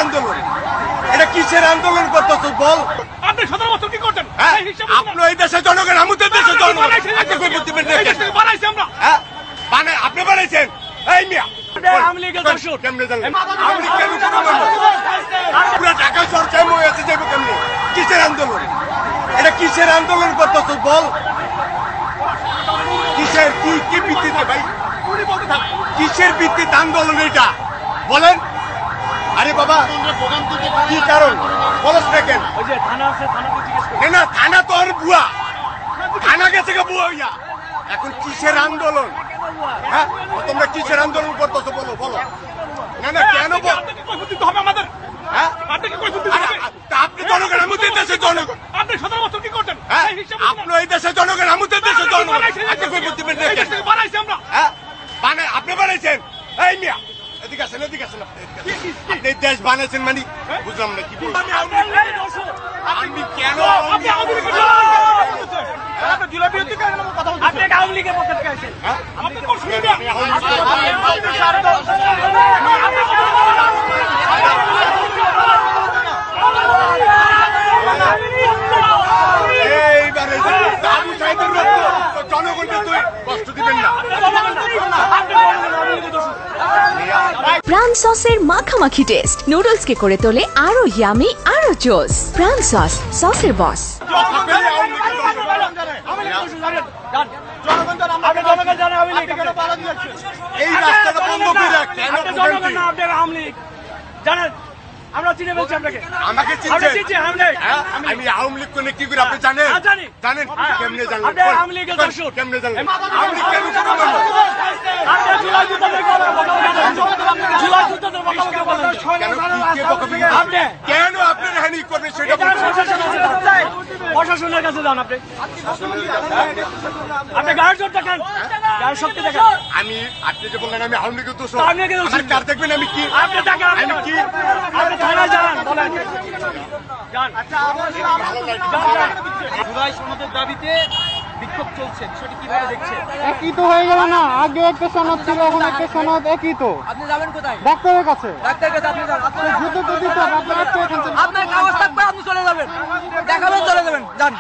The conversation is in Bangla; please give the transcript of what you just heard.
আন্দোলন? এটা কিসের আন্দোলন করতেছ বল? আপনি 17 বছর কি করতেন? আপনি এই দেশের জনগণ, আমাদের দেশের জনগণ। বানাইছি আমরা। আপনি বানাইছেন? এই মিয়া আওয়ামী লীগের দোষর। কেমনে জানলেন? আওয়ামী লীগ কেন করবেন? পুরো ঢাকা শহর কেমন হয়ে আছে যাইব কেমনে? কিসের আন্দোলন? এটা কিসের আন্দোলন করতেছ বল? কিসের কি ভিত্তিতে ভাই? কিসের ভিত্তিতে আন্দোলন এটা বলেন? আরে বাবা কি কারণ বলস না কেন? ওই যে থানা আছে, থানাতে জিজ্ঞেস করুন। না থানা তো আর বুয়া, থানা গেছে গা বুয়া হইয়া। এখন কিসের আন্দোলন? হ্যাঁ তোমরা কিসের আন্দোলন করতেছো বলো বলো? না কেন আপনাকে কৈফিয়ত দিতে হবে আমাদের। হ্যাঁ আপনাকে কৈফিয়ত দিতে হবে। আপনি জনগণ, আমাদের দেশের জনগণ। আপনি 17 বছর কি করতেন? হ্যাঁ আপনি এই দেশের জনগণ, আমাদের দেশের জনগণ। বানাইছি আমরা। হ্যাঁ আপনি বানাইছেন? এই মিয়া এদিকে আসেন, এদিকে আসেন। আপনি দেশ বানাইছেন মানে বুঝলাম না কি বলছেন। আমি কেন আপনি আওয়ামী লীগের আপনি জুলাই বিরোধী কেন কথা বলছেন? আপনি আওয়ামী লীগের পক্ষে থেকে আছেন। আপনি কোন সুবিধা? এইবারে আবু সাইদের জনগণকে তুই কষ্ট দিবেন না। প্রাণ সসের মাখামাখি টেস্ট নুডলস কে করে তোলে আরো ইয়ামি আরো জোস। প্রাণ সস, সসের বস। এই রাস্তাটা বন্ধ করে কেন আওয়ামী লীগ জানেন? আমরা চিনে বলছি আপনাকে। আমাকে চিনছেন? আমি আওয়ামী লীগ কোনে কি করে আপনি জানেন? জানেন কেমনে জানলেন? আপনি আওয়ামী লীগের দোষর। কেমনে জানলেন? আওয়ামী লীগ কেন করবেন? আপনি জুলাই যুদ্ধের কথা বলেন। জুলাই যুদ্ধের কথা বলেন। কেন আপনি হানি করবেন সেটা প্রশাসনের কাছে যান। আপনি গায়ের জোর দেখান, গায়ের শক্তি দেখান। আমি আপনি যে বললেন আমি আওয়ামী লীগের দোষর, আওয়ামী লীগের দোষর। আমার কার দেখবেন আমি কি? আপনি দেখেন, আমি কি? আপনি থানায় যান, বলেন যান। জুলাই সনদের দাবিতে বিক্ষোভ চলছে, বিষয়টি কিভাবে দেখছেন? একই তো হয়ে গেল না? আগে একটা সনদ ছিল, এখন একটা সনদ, একই তো। আপনি যাবেন কোথায়? ডাক্তারের কাছে। ডাক্তারের কাছে আপনি যান। যুদ্ধ তো দিতে হবে, আপনার আপনার কাগজ থাকবে, আপনি চলে যাবেন, দেখাবেন, চলে যাবেন, যান।